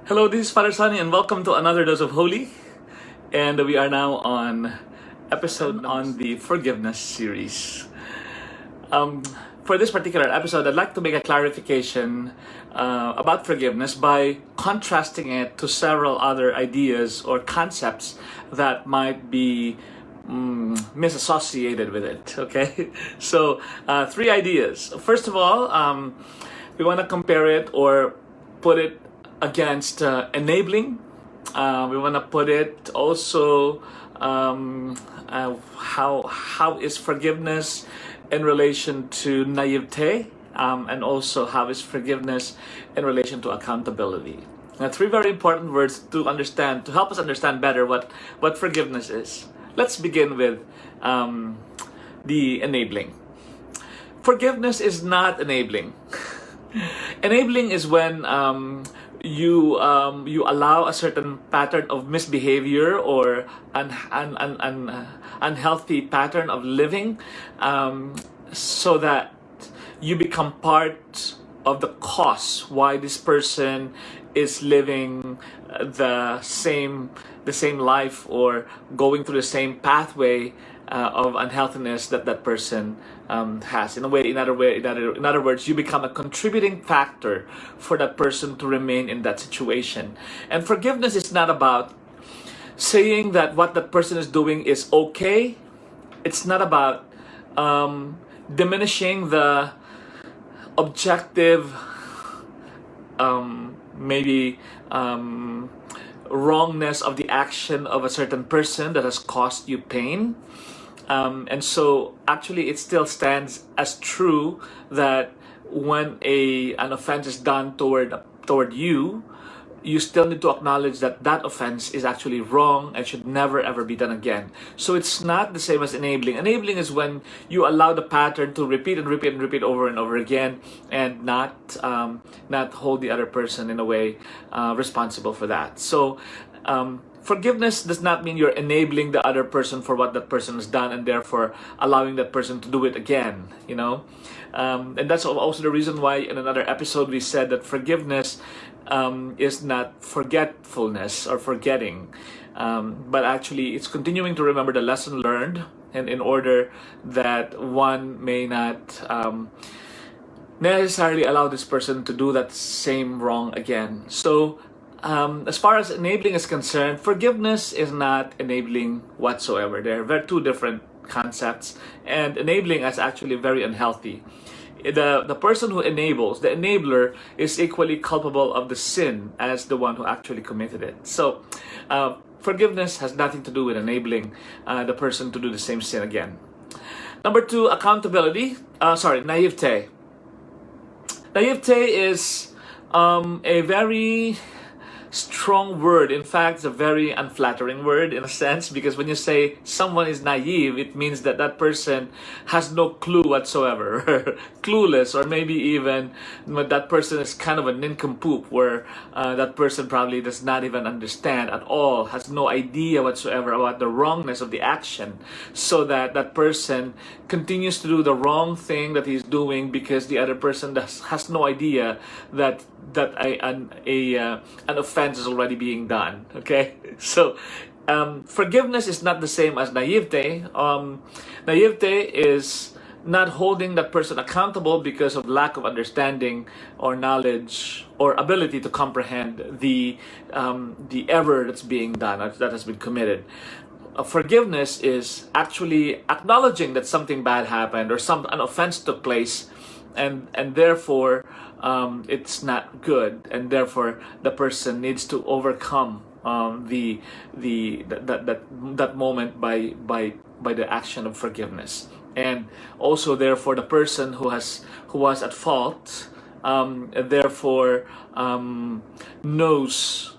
Hello, this is Father Sunny, and welcome to another dose of Holy. And we are now on episode on the forgiveness series. For this particular episode, I'd like to make a clarification about forgiveness by contrasting it to several other ideas or concepts that might be misassociated with it. Okay, so three ideas. First of all, we want to compare it or put it against enabling. We want to put it also how is forgiveness in relation to naivete, and also how is forgiveness in relation to accountability. Now, three very important words to understand, to help us understand better what forgiveness is. Let's begin with the enabling. Forgiveness is not enabling. Enabling is when you allow a certain pattern of misbehavior or unhealthy pattern of living, so that you become part of the cause why this person is living the same life or going through the same pathway of unhealthiness that person has. In other words, you become a contributing factor for that person to remain in that situation. And forgiveness is not about saying that what that person is doing is okay. It's not about diminishing the objective, maybe wrongness of the action of a certain person that has caused you pain. And so actually it still stands as true that when an offense is done toward you, you still need to acknowledge that that offense is actually wrong and should never ever be done again. So it's not the same as enabling. Enabling is when you allow the pattern to repeat and repeat and repeat over and over again, and not hold the other person in a way responsible for that. So forgiveness does not mean you're enabling the other person for what that person has done and therefore allowing that person to do it again, and that's also the reason why in another episode we said that forgiveness is not forgetfulness or forgetting, but actually it's continuing to remember the lesson learned, and in order that one may not necessarily allow this person to do that same wrong again. So as far as enabling is concerned, forgiveness is not enabling whatsoever. They're two different concepts, and enabling is actually very unhealthy. The person who enables, the enabler, is equally culpable of the sin as the one who actually committed it. So forgiveness has nothing to do with enabling the person to do the same sin again. Number two, accountability. Naivete. Naivete is a very strong word. In fact, it's a very unflattering word in a sense, because when you say someone is naive, it means that that person has no clue whatsoever, clueless, or maybe even that person is kind of a nincompoop, where that person probably does not even understand at all, has no idea whatsoever about the wrongness of the action, so that that person continues to do the wrong thing that he's doing because the other person has no idea that an offense is already being done. Okay, so forgiveness is not the same as naivete. Naivete is not holding that person accountable because of lack of understanding or knowledge or ability to comprehend the error that's being done, that has been committed. Forgiveness is actually acknowledging that something bad happened or an offense took place, and therefore it's not good, and therefore the person needs to overcome that moment by the action of forgiveness. And also therefore the person who was at fault therefore knows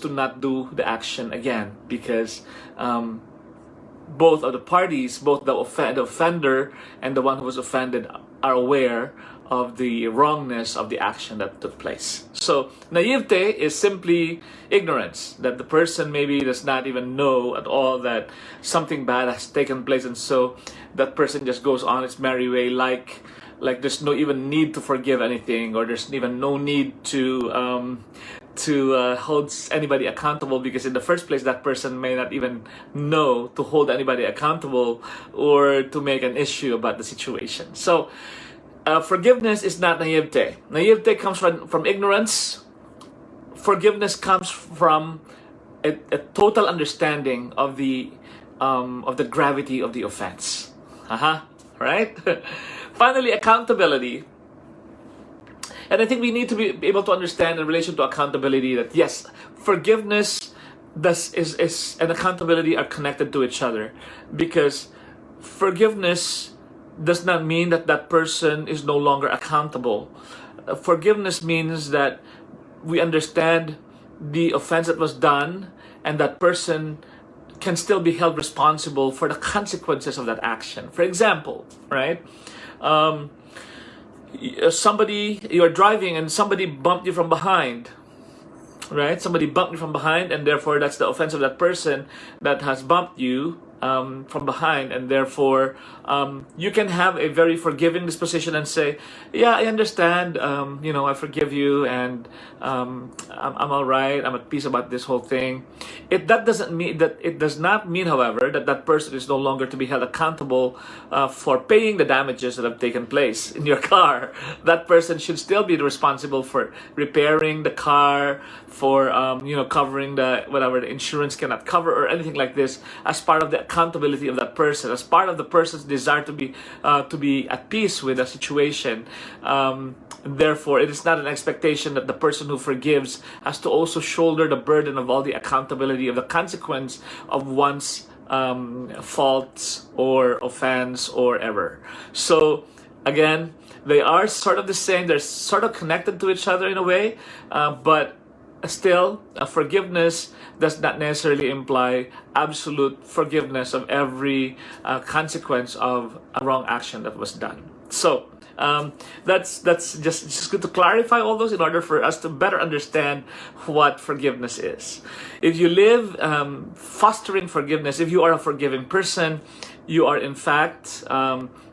to not do the action again, because both of the parties, both the offender and the one who was offended, are aware of the wrongness of the action that took place. So naivete is simply ignorance, that the person maybe does not even know at all that something bad has taken place, and so that person just goes on its merry way, like there's no even need to forgive anything, or there's even no need to to hold anybody accountable, because in the first place that person may not even know to hold anybody accountable or to make an issue about the situation. So forgiveness is not naivete. Naivete comes from ignorance. Forgiveness comes from a total understanding of the gravity of the offense. Right? Finally, accountability. And I think we need to be able to understand in relation to accountability that yes, forgiveness and accountability are connected to each other, because forgiveness does not mean that that person is no longer accountable. Forgiveness means that we understand the offense that was done, and that person can still be held responsible for the consequences of that action. For example, right? You're driving and somebody bumped you from behind, right? Somebody bumped you from behind, and therefore that's the offense of that person that has bumped you from behind, and therefore you can have a very forgiving disposition and say, yeah, I understand, I forgive you, and I'm all right, I'm at peace about this whole thing. It does not mean, however, that that person is no longer to be held accountable for paying the damages that have taken place in your car. That person should still be responsible for repairing the car, for covering whatever the insurance cannot cover or anything like this, as part of the accountability of that person, as part of the person's desire to be at peace with the situation. Therefore, it is not an expectation that the person who forgives has to also shoulder the burden of all the accountability of the consequence of one's faults or offense or error. So again, they are sort of the same. They're sort of connected to each other in a way, but still, forgiveness does not necessarily imply absolute forgiveness of every consequence of a wrong action that was done. So that's just good to clarify all those in order for us to better understand what forgiveness is. If you live fostering forgiveness, if you are a forgiving person, you are in fact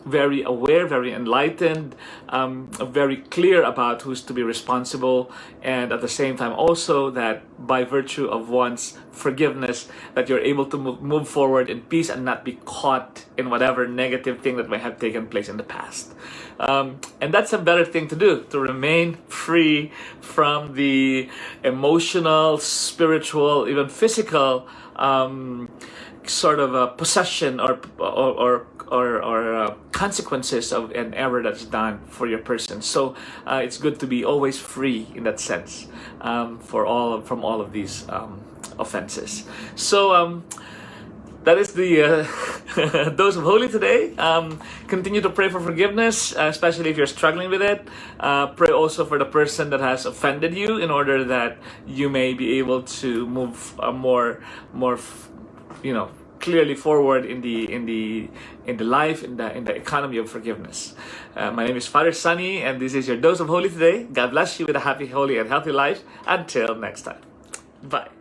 very aware, very enlightened, very clear about who's to be responsible, and at the same time also that by virtue of one's forgiveness, that you're able to move forward in peace and not be caught in whatever negative thing that may have taken place in the past. And that's a better thing to do, to remain free from the emotional, spiritual, even physical sort of a possession or consequences of an error that's done for your person. So it's good to be always free in that sense from all of these offenses. So that is the dose of holy today. Continue to pray for forgiveness, especially if you're struggling with it. Pray also for the person that has offended you, in order that you may be able to move more clearly forward in the life, in the economy of forgiveness. My name is Father Sunny, and this is your dose of holy today. God bless you with a happy, holy, and healthy life. Until next time. Bye.